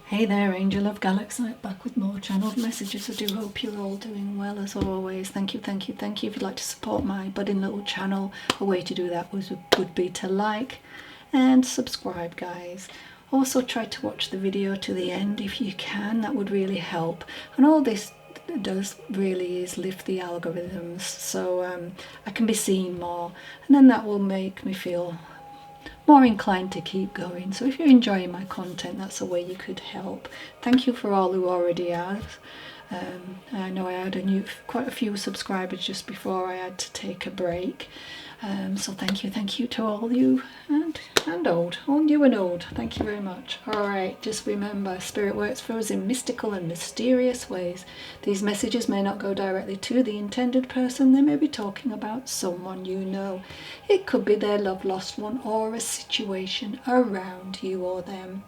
Hey there, Angel of Galaxy, back with more channeled messages. I do hope you're all doing well as always. Thank you. If you'd like to support my budding little channel, a way to do that would be to like and subscribe, guys. Also try to watch the video to the end if you can, that would really help. And all this does really is lift the algorithms, so I can be seen more, and then that will make me feel more inclined to keep going. So if you're enjoying my content, that's a way you could help. Thank you for all who already have. I know I had quite a few subscribers just before I had to take a break. So thank you to all you and old, all new and old. Thank you very much. Alright, just remember, Spirit works for us in mystical and mysterious ways. These messages may not go directly to the intended person. They may be talking about someone you know. It could be their love lost one or a situation around you or them.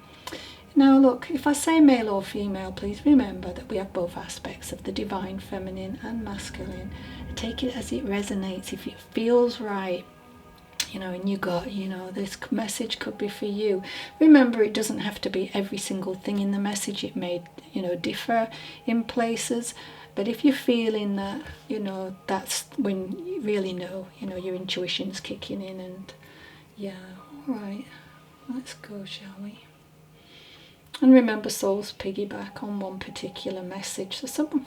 Now look, if I say male or female, please remember that we have both aspects of the divine feminine and masculine. Take it as it resonates. If it feels right, and you got, this message could be for you. Remember, it doesn't have to be every single thing in the message. It may, differ in places. But if you're feeling that, that's when you really know, your intuition's kicking in. And yeah, all right, let's go, shall we? And remember, souls piggyback on one particular message. So some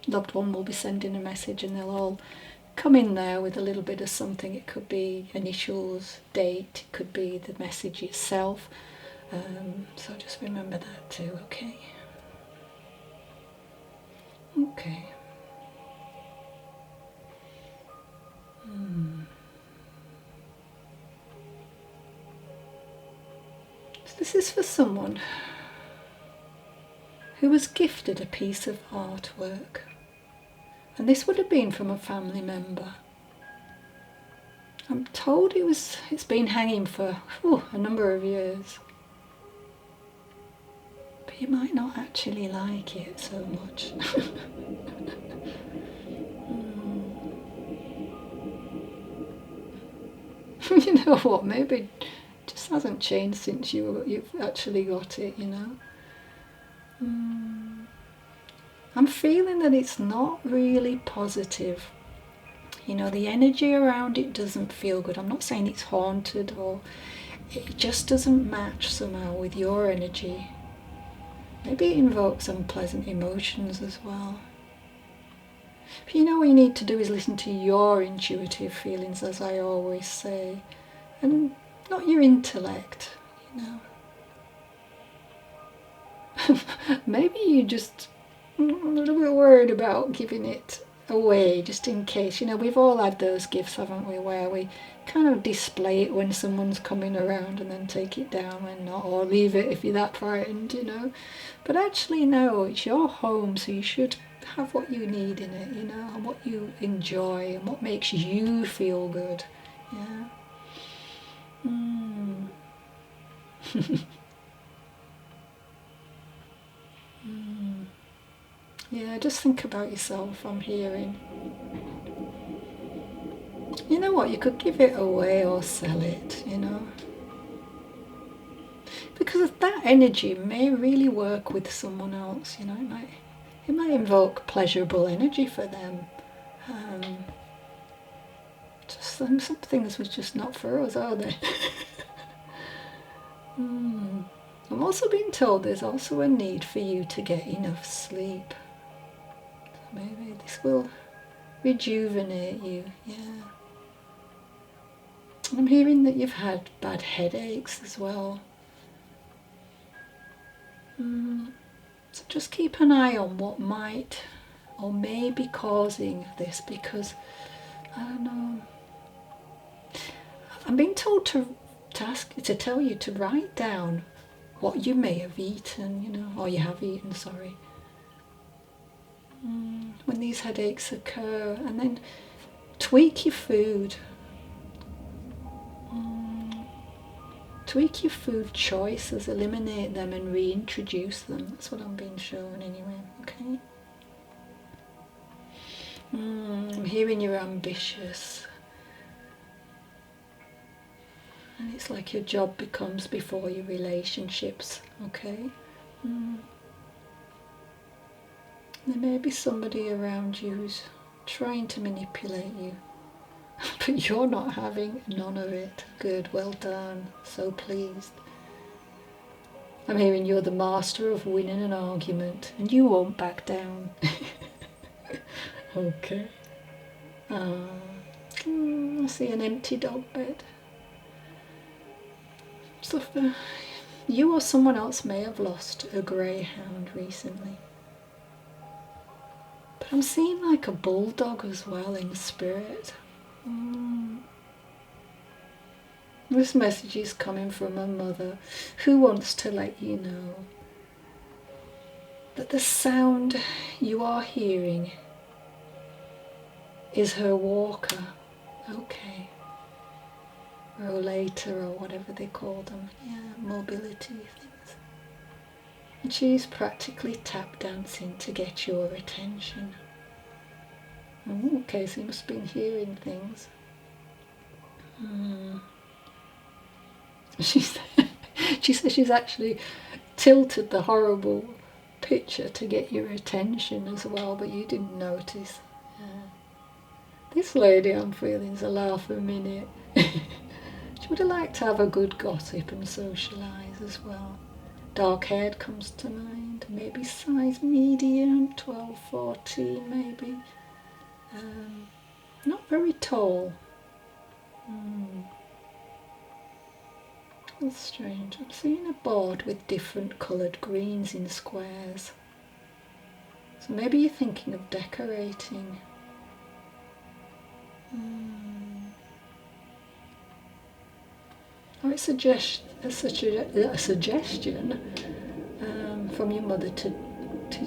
loved one will be sending a message and they'll all come in there with a little bit of something. It could be initials, date, it could be the message itself. So just remember that too, okay? Okay. So this is for someone who was gifted a piece of artwork, and this would have been from a family member. I'm told it's been hanging for a number of years, but you might not actually like it so much. You know what, maybe it just hasn't changed since you've actually got it, I'm feeling that it's not really positive. The energy around it doesn't feel good. I'm not saying it's haunted, or it just doesn't match somehow with your energy. Maybe it invokes unpleasant emotions as well. But what you need to do is listen to your intuitive feelings, as I always say, and not your intellect, Maybe you just a little bit worried about giving it away, just in case. We've all had those gifts, haven't we, where we kind of display it when someone's coming around and then take it down when not, or leave it if you're that frightened, But actually, no, it's your home, so you should have what you need in it, and what you enjoy and what makes you feel good. Yeah. Yeah, just think about yourself, I'm hearing. You know what, you could give it away or sell it, Because that energy may really work with someone else, it might invoke pleasurable energy for them. Just some things was just not for us, are they? I'm also being told there's also a need for you to get enough sleep. Maybe this will rejuvenate you, yeah. And I'm hearing that you've had bad headaches as well. So just keep an eye on what might or may be causing this, because I don't know. I'm being told to tell you to write down what you may have eaten, or you have eaten, sorry. When these headaches occur, and then tweak your food. Tweak your food choices, eliminate them and reintroduce them. That's what I'm being shown anyway, okay? I'm hearing you're ambitious. And it's like your job becomes before your relationships, okay? There may be somebody around you who's trying to manipulate you, but you're not having none of it. Good, well done, so pleased. I'm hearing you're the master of winning an argument, and you won't back down. Okay. I see an empty dog bed. So you or someone else may have lost a greyhound recently. But I'm seeing like a bulldog as well in spirit. This message is coming from a mother who wants to let you know that the sound you are hearing is her walker. Okay. Rollator or whatever they call them. Yeah, mobility things. And she's practically tap dancing to get your attention. Okay, so you must have been hearing things. She says she's actually tilted the horrible picture to get your attention as well, but you didn't notice. This lady I'm feeling is a laugh a minute. She would have liked to have a good gossip and socialise as well. Dark haired comes to mind, maybe size medium, 12, 14 maybe. Not very tall. That's strange. I'm seeing a board with different coloured greens in squares. So maybe you're thinking of decorating. Or it's a suggestion from your mother to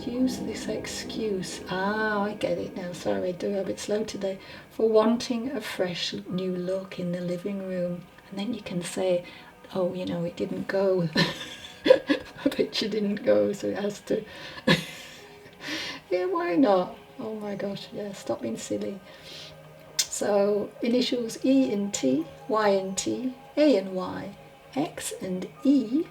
use this excuse. I get it now. Sorry, I do a bit slow today. For wanting a fresh new look in the living room. And then you can say, oh, you know, it didn't go. The picture didn't go, so it has to. Yeah, why not? Oh my gosh, yeah, stop being silly. So, initials E and T, Y and T, A and Y, X and E,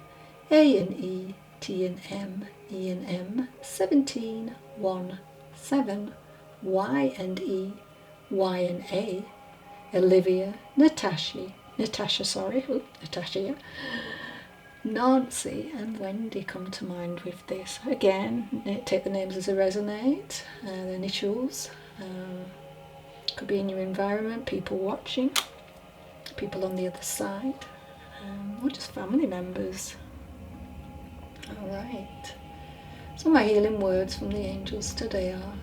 A and E, T and M, E and M, 17, 1, 7, Y and E, Y and A, Olivia, Natasha, Nancy and Wendy come to mind with this. Again, take the names as they resonate, the initials. Could be in your environment, people watching, people on the other side, or just family members. Alright. So my healing words from the angels today are: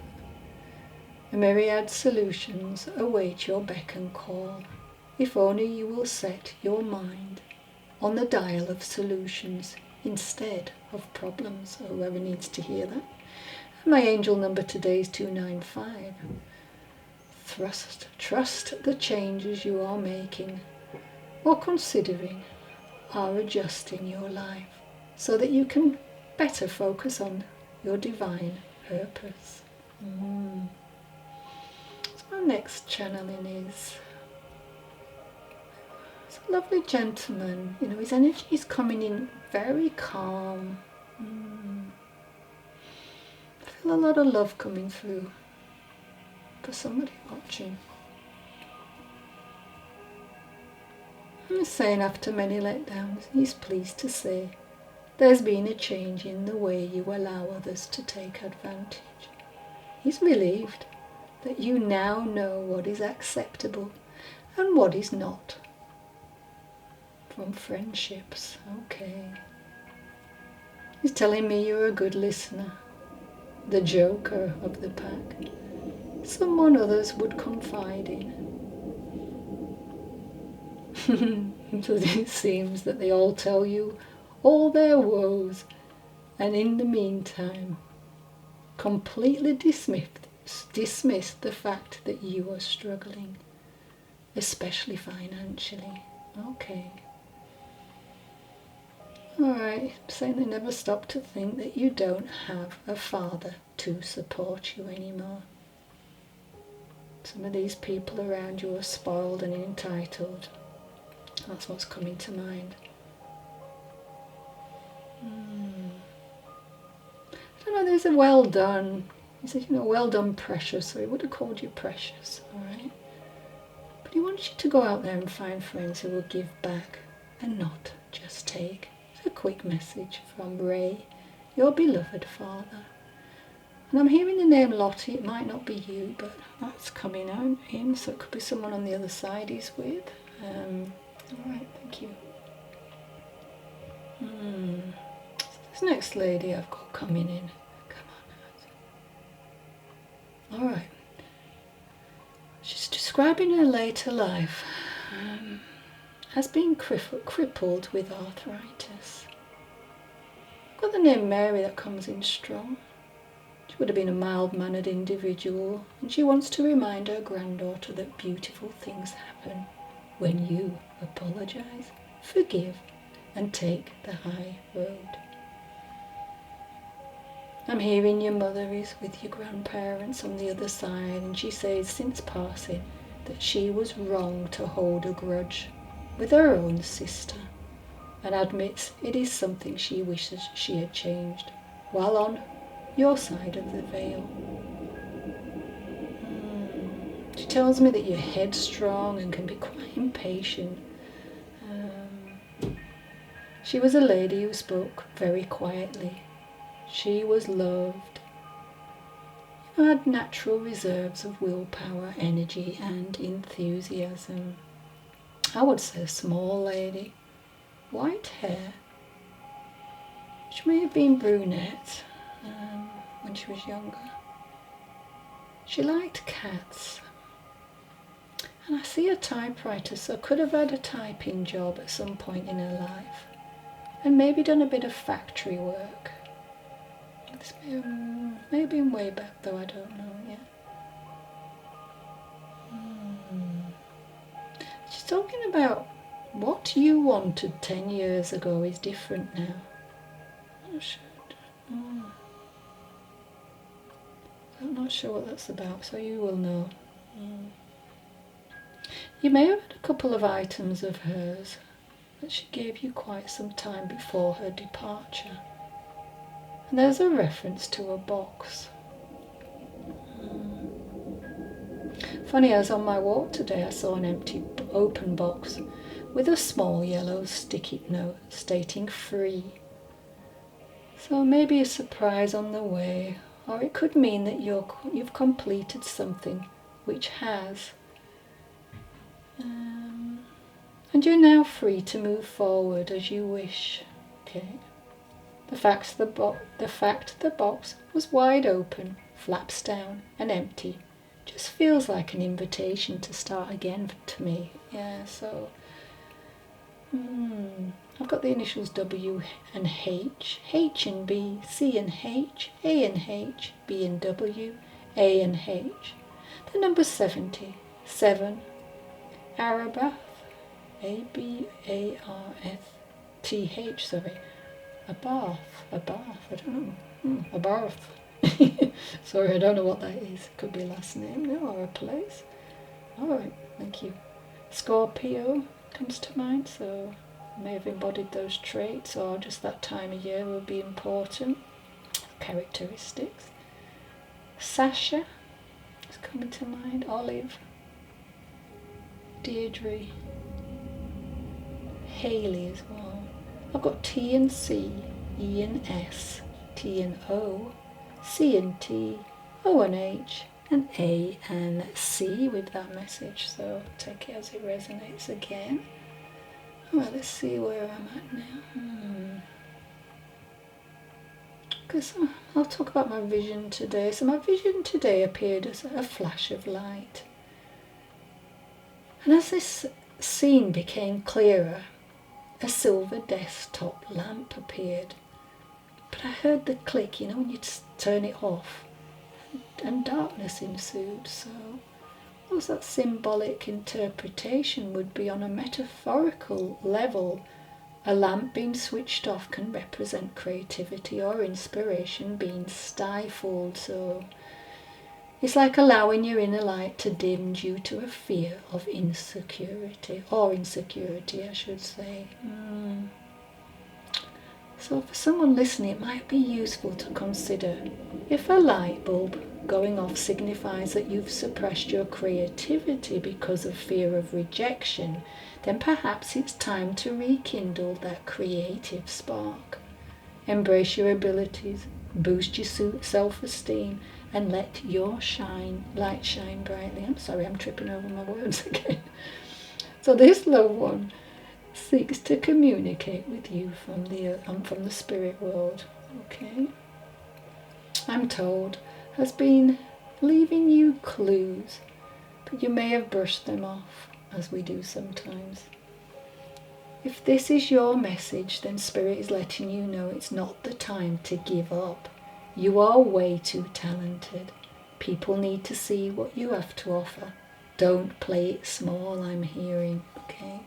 a myriad solutions await your beck and call, if only you will set your mind on the dial of solutions instead of problems. Or whoever needs to hear that. And my angel number today is 295. Trust the changes you are making or considering are adjusting your life so that you can better focus on your divine purpose. So our next channeling is a lovely gentleman. You know, his energy is coming in very calm. I feel a lot of love coming through for somebody watching. I'm saying after many letdowns, he's pleased to say there's been a change in the way you allow others to take advantage. He's relieved that you now know what is acceptable and what is not. From friendships, okay. He's telling me you're a good listener, the joker of the pack, someone others would confide in. So it seems that they all tell you all their woes, and in the meantime completely dismiss the fact that you are struggling, especially financially. Okay. Alright, saying they never stop to think that you don't have a father to support you anymore. Some of these people around you are spoiled and entitled. That's what's coming to mind. I don't know, there's a well done. He says, you know, well done, precious. So he would have called you precious, all right? But he wants you to go out there and find friends who will give back and not just take. It's a quick message from Ray, your beloved father. And I'm hearing the name Lottie. It might not be you, but that's coming out in, so it could be someone on the other side he's with. All right, thank you. So this next lady I've got coming in. Come on. All right. She's describing her later life as being crippled with arthritis. I've got the name Mary that comes in strong. She would have been a mild-mannered individual, and she wants to remind her granddaughter that beautiful things happen when you apologise, forgive, and take the high road. I'm hearing your mother is with your grandparents on the other side, and she says since passing that she was wrong to hold a grudge with her own sister, and admits it is something she wishes she had changed while on your side of the veil. She tells me that you're headstrong and can be quite impatient. She was a lady who spoke very quietly. She was loved. You had natural reserves of willpower, energy and enthusiasm. I would say a small lady. White hair. She may have been brunette when she was younger. She liked cats. And I see a typewriter, so could have had a typing job at some point in her life. And maybe done a bit of factory work. This may have been way back though, I don't know yet. She's talking about what you wanted 10 years ago is different now. I'm not sure what that's about, so you will know. You may have had a couple of items of hers that she gave you quite some time before her departure. And there's a reference to a box. Funny, as on my walk today I saw an empty open box with a small yellow sticky note stating free. So maybe a surprise on the way, or it could mean that you've completed something which has. And you're now free to move forward as you wish. Okay. The fact the box was wide open, flaps down and empty just feels like an invitation to start again to me. Yeah, so I've got the initials W and H, H and B, C and H, A and H, B and W, A and H. The number 70, 7, Arabath, A-B-A-R-F-T-H, sorry. A bath, I don't know. A bath. Sorry, I don't know what that is. It could be a last name, no, or a place. Alright, thank you. Scorpio comes to mind, so I may have embodied those traits, or just that time of year will be important. Characteristics. Sasha is coming to mind. Olive. Deirdre. Haley as well. I've got T and C, E and S, T and O, C and T, O and H, and A and C with that message, so take it as it resonates again. Well, let's see where I'm at now. Because I'll talk about my vision today. So my vision today appeared as a flash of light. And as this scene became clearer, a silver desktop lamp appeared. But I heard the click, you know, when you turn it off, and darkness ensued. So what was that symbolic interpretation would be on a metaphorical level. A lamp being switched off can represent creativity or inspiration being stifled. So it's like allowing your inner light to dim due to a fear of insecurity, or insecurity I should say. So for someone listening, it might be useful to consider if a light bulb going off signifies that you've suppressed your creativity because of fear of rejection, then perhaps it's time to rekindle that creative spark. Embrace your abilities, boost your self-esteem, and let your light shine brightly. I'm sorry, I'm tripping over my words again. So this loved one seeks to communicate with you from the spirit world. Okay, I'm told has been leaving you clues, but you may have brushed them off, as we do sometimes. If this is your message, then Spirit is letting you know it's not the time to give up. You are way too talented. People need to see what you have to offer. Don't play it small, I'm hearing. Okay.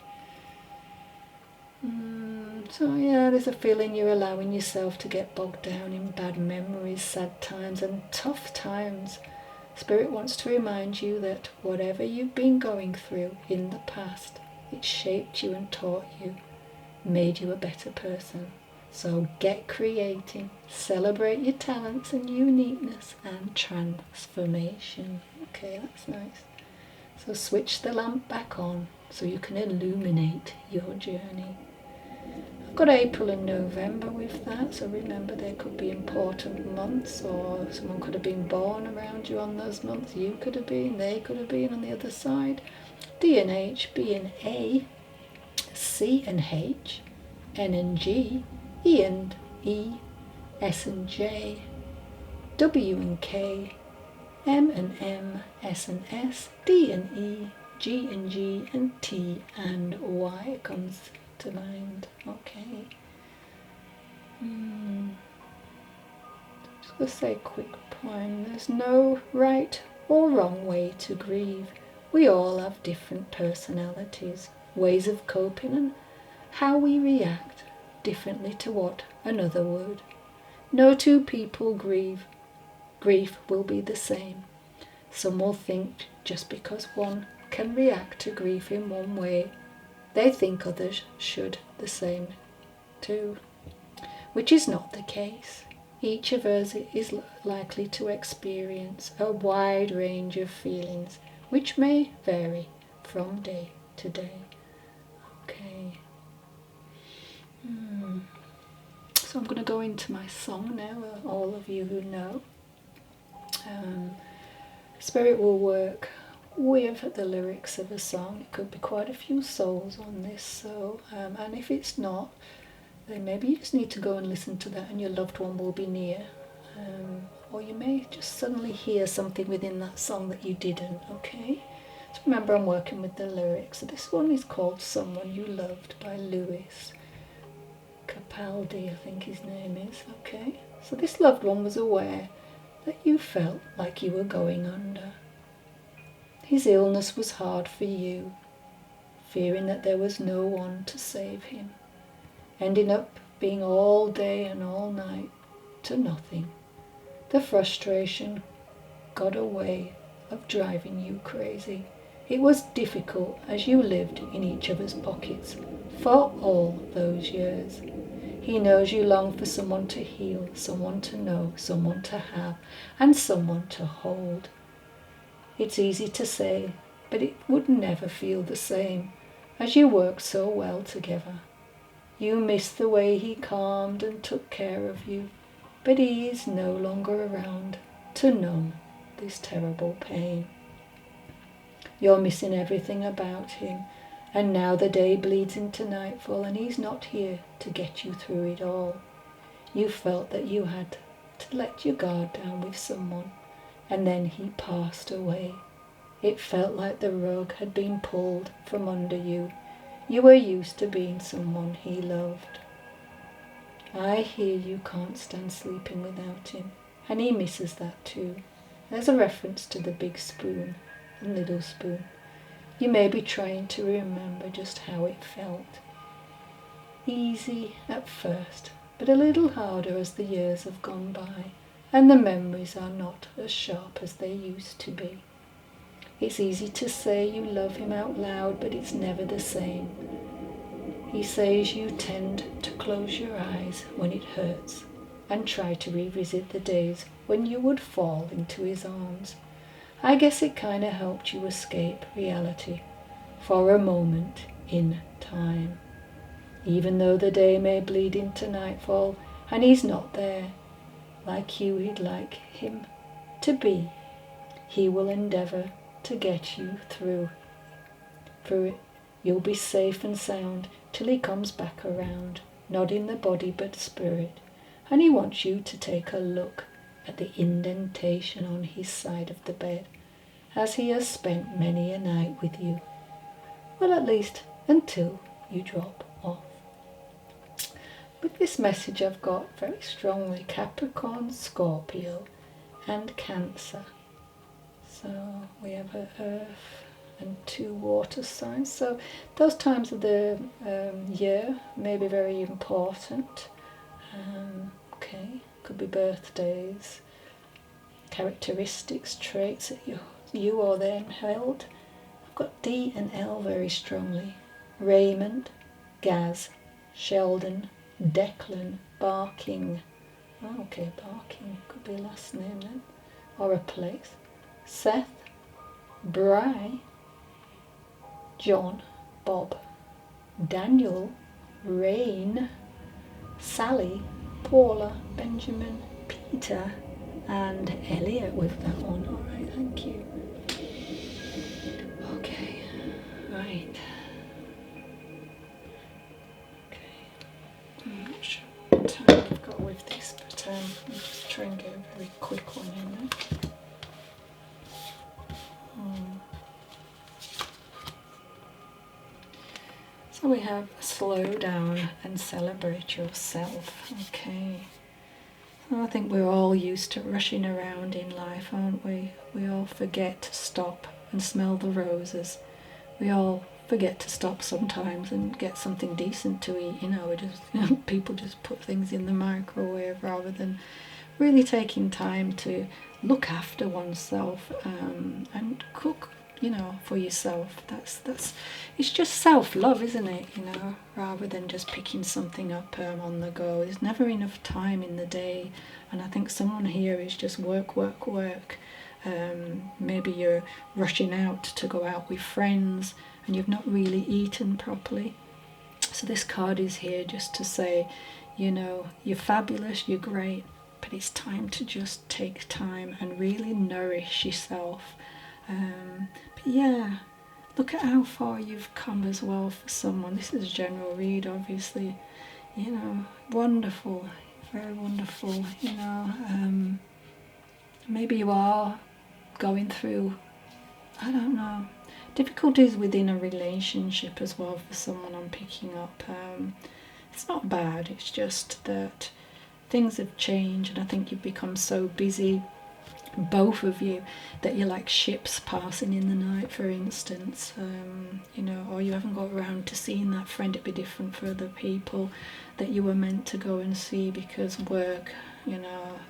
So yeah, there's a feeling you're allowing yourself to get bogged down in bad memories, sad times and tough times. Spirit wants to remind you that whatever you've been going through in the past, it shaped you and taught you, made you a better person. So get creating, celebrate your talents and uniqueness and transformation. Okay, that's nice. So switch the lamp back on so you can illuminate your journey. I've got April and November with that, so remember there could be important months, or someone could have been born around you on those months. You could have been, they could have been on the other side. D and H, B and A, C and H, N and G, E and E, S and J, W and K, M and M, S and S, D and E, G and G, and T and Y comes to mind. Okay. Just going to say a quick poem. There's no right or wrong way to grieve. We all have different personalities, ways of coping, and how we react differently to what another would. No two people grieve. Grief will be the same. Some will think just because one can react to grief in one way, they think others should the same too, which is not the case. Each of us is likely to experience a wide range of feelings, which may vary from day to day. Okay. So I'm going to go into my song now, all of you who know. Spirit will work with the lyrics of a song. It could be quite a few souls on this, so and if it's not, then maybe you just need to go and listen to that and your loved one will be near. Or you may just suddenly hear something within that song that you didn't, okay? So remember, I'm working with the lyrics. So this one is called Someone You Loved by Louis Capaldi, I think his name is, okay? So this loved one was aware that you felt like you were going under. His illness was hard for you, fearing that there was no one to save him, ending up being all day and all night to nothing. The frustration got a way of driving you crazy. It was difficult as you lived in each other's pockets for all those years. He knows you long for someone to heal, someone to know, someone to have, and someone to hold. It's easy to say, but it would never feel the same as you worked so well together. You miss the way he calmed and took care of you, but he is no longer around to numb this terrible pain. You're missing everything about him, and now the day bleeds into nightfall and he's not here to get you through it all. You felt that you had to let your guard down with someone, and then he passed away. It felt like the rug had been pulled from under you. You were used to being someone he loved. I hear you can't stand sleeping without him, and he misses that too. There's a reference to the big spoon and little spoon. You may be trying to remember just how it felt. Easy at first, but a little harder as the years have gone by, and the memories are not as sharp as they used to be. It's easy to say you love him out loud, but it's never the same. He says you tend to close your eyes when it hurts and try to revisit the days when you would fall into his arms. I guess it kind of helped you escape reality for a moment in time. Even though the day may bleed into nightfall and he's not there, like you'd like him to be, he will endeavour to get you through it. You'll be safe and sound till he comes back around, not in the body but spirit, and he wants you to take a look at the indentation on his side of the bed, as he has spent many a night with you. Well, at least until you drop off. With this message I've got very strongly Capricorn, Scorpio and Cancer. So we have an earth and 2 water signs. So those times of the year may be very important. Okay, could be birthdays, characteristics, traits that you or them held. I've got D and L very strongly. Raymond, Gaz, Sheldon, Declan, Barking. Oh, okay, Barking could be a last name then, or a place. Seth, Bry, John, Bob, Daniel, Rain, Sally, Paula, Benjamin, Peter, and Elliot with that one. All right, thank you. Okay, right. I'm not sure what time I've got with this, but I'll just try and get a very quick one in there. So we have slow down and celebrate yourself. Okay. So I think we're all used to rushing around in life, aren't we? We all forget to stop and smell the roses. We all forget to stop sometimes and get something decent to eat. People just put things in the microwave rather than really taking time to look after oneself and cook, for yourself. That's it's just self-love, isn't it? Rather than just picking something up on the go. There's never enough time in the day, and I think someone here is just work. Maybe you're rushing out to go out with friends and you've not really eaten properly. So this card is here just to say, you're fabulous, you're great, but it's time to just take time and really nourish yourself. But yeah, look at how far you've come as well for someone. This is a general read, obviously. Wonderful, very wonderful. Maybe you are going through, I don't know, difficulties within a relationship as well for someone I'm picking up. It's not bad, it's just that things have changed, and I think you've become so busy, both of you, that you're like ships passing in the night, for instance, or you haven't got around to seeing that friend. It'd be different for other people that you were meant to go and see because work,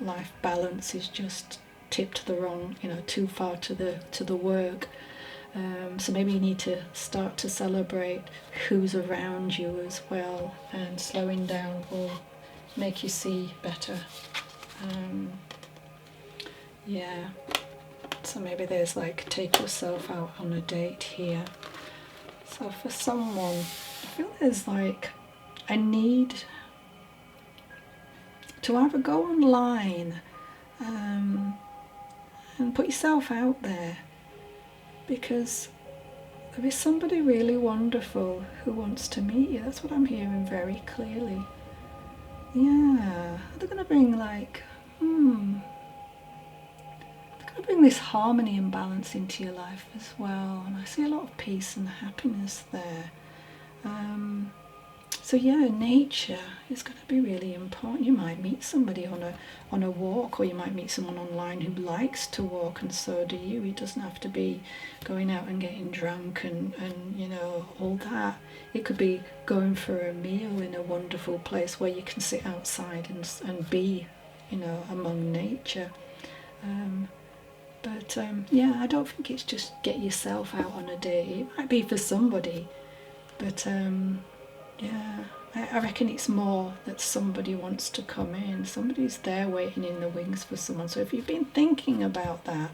life balance is just tipped the wrong, too far to the work. So maybe you need to start to celebrate who's around you as well, and slowing down will make you see better. Yeah, so maybe there's like take yourself out on a date here. So for someone, I feel there's like a need to either go online and put yourself out there, because there is somebody really wonderful who wants to meet you. That's what I'm hearing very clearly. Yeah, they're going to bring like, bring this harmony and balance into your life as well, and I see a lot of peace and happiness there. So yeah, nature is going to be really important. You might meet somebody on a walk, or you might meet someone online who likes to walk, and so do you. It doesn't have to be going out and getting drunk and all that. It could be going for a meal in a wonderful place where you can sit outside and be, among nature. But yeah, I don't think it's just get yourself out on a date. It might be for somebody, but Yeah, I reckon it's more that somebody wants to come in. Somebody's there waiting in the wings for someone. So if you've been thinking about that,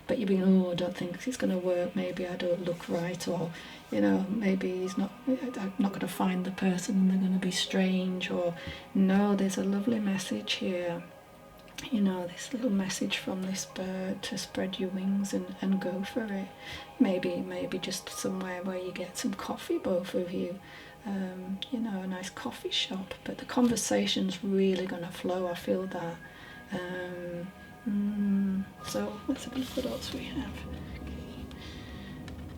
but you've been, oh, I don't think it's going to work, maybe I don't look right, or, you know, maybe I'm not going to find the person and they're going to be strange, or, no, there's a lovely message here. You know, this little message from this bird to spread your wings and go for it. Maybe just somewhere where you get some coffee, both of you. You know, a nice coffee shop, but the conversation's really going to flow. I feel that. So let's have a look what else we have.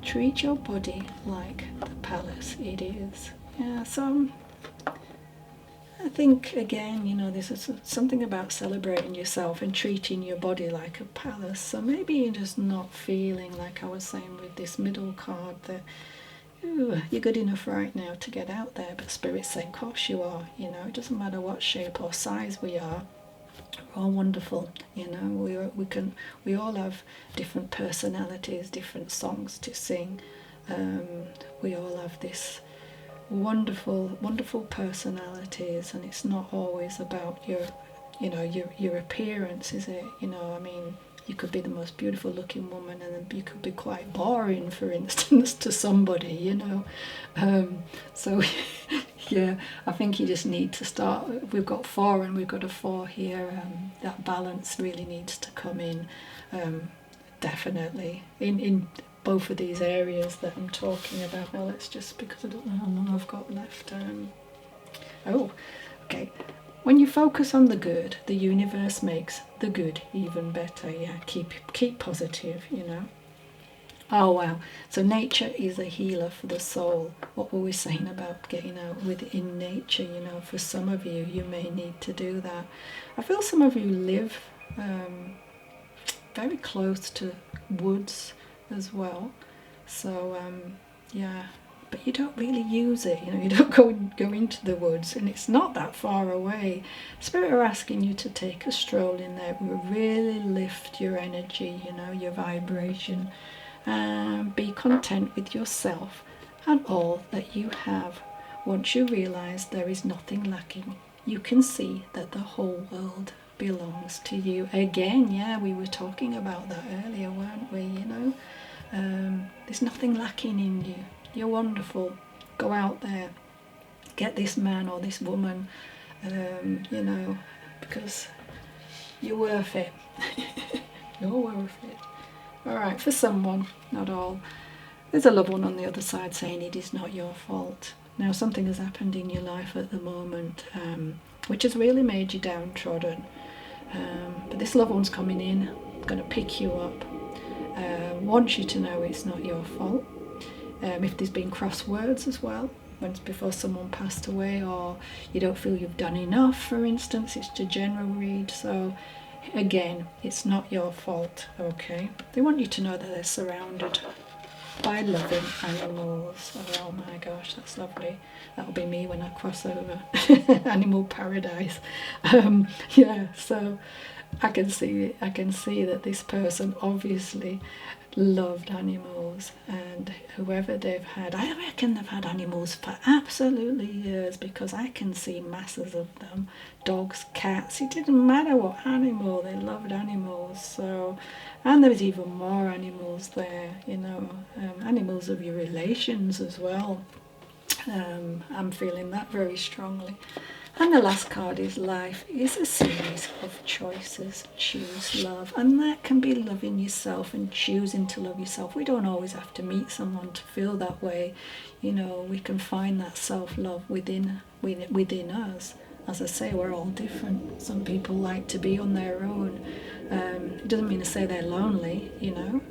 Treat your body like the palace it is. Yeah, so I think, again, you know, this is something about celebrating yourself and treating your body like a palace. So maybe you're just not feeling, like I was saying with this middle card, that you're good enough right now to get out there, but Spirit's saying, of course you are. You know, it doesn't matter what shape or size we are. We're all wonderful. You know, we all have different personalities, different songs to sing. We all have this wonderful personalities, and it's not always about your appearance, is it? You know, I mean, you could be the most beautiful looking woman and then you could be quite boring, for instance, to somebody, you know. So yeah, I think you just need to start. We've got 4 and we've got a 4 here. That balance really needs to come in, definitely in both of these areas that I'm talking about. Now let's just, because I don't know how long I've got left. Okay. When you focus on the good, the universe makes the good even better. Yeah, keep positive, you know. Oh wow. So nature is a healer for the soul. What were we saying about getting out within nature? You know, for some of you, you may need to do that. I feel some of you live very close to woods as well. So yeah, but you don't really use it, you know, you don't go into the woods, and it's not that far away. Spirit are asking you to take a stroll in there, really lift your energy, you know, your vibration, and be content with yourself and all that you have. Once you realize there is nothing lacking, you can see that the whole world belongs to you. Again, yeah, we were talking about that earlier, weren't we? You know, there's nothing lacking in you. You're wonderful. Go out there, get this man or this woman, you know, because you're worth it. You're worth it. All right, for someone, not all. There's a loved one on the other side saying it is not your fault. Now, something has happened in your life at the moment, which has really made you downtrodden. But this loved one's coming in, going to pick you up, wants you to know it's not your fault. If there's been crosswords as well, once before someone passed away, or you don't feel you've done enough, for instance, it's a general read. So again, it's not your fault, okay? They want you to know that they're surrounded by loving animals. Oh my gosh, that's lovely. That'll be me when I cross over animal paradise. Yeah, so I can see that this person obviously loved animals, and whoever they've had, I reckon they've had animals for absolutely years, because I can see masses of them, dogs, cats, it didn't matter what animal, they loved animals. So, and there's even more animals there, you know, animals of your relations as well. I'm feeling that very strongly. And the last card is life is a series of choices. Choose love. And that can be loving yourself and choosing to love yourself. We don't always have to meet someone to feel that way. You know, we can find that self-love within us. As I say, we're all different. Some people like to be on their own. It doesn't mean to say they're lonely, you know.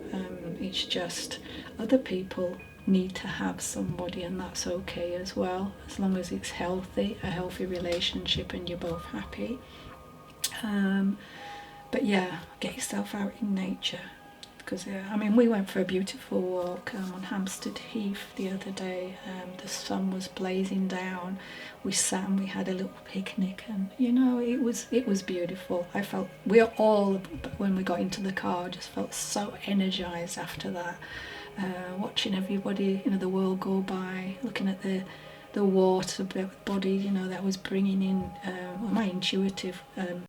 It's just other people need to have somebody, and that's okay as well, as long as it's healthy, a healthy relationship, and you're both happy. But yeah, get yourself out in nature, because I mean, we went for a beautiful walk on Hampstead Heath the other day. The sun was blazing down. We sat and we had a little picnic, and you know, it was beautiful. I felt, we all, when we got into the car, just felt so energized after that. Watching everybody, you know, the world go by, looking at the the water body, you know, that was bringing in my intuitive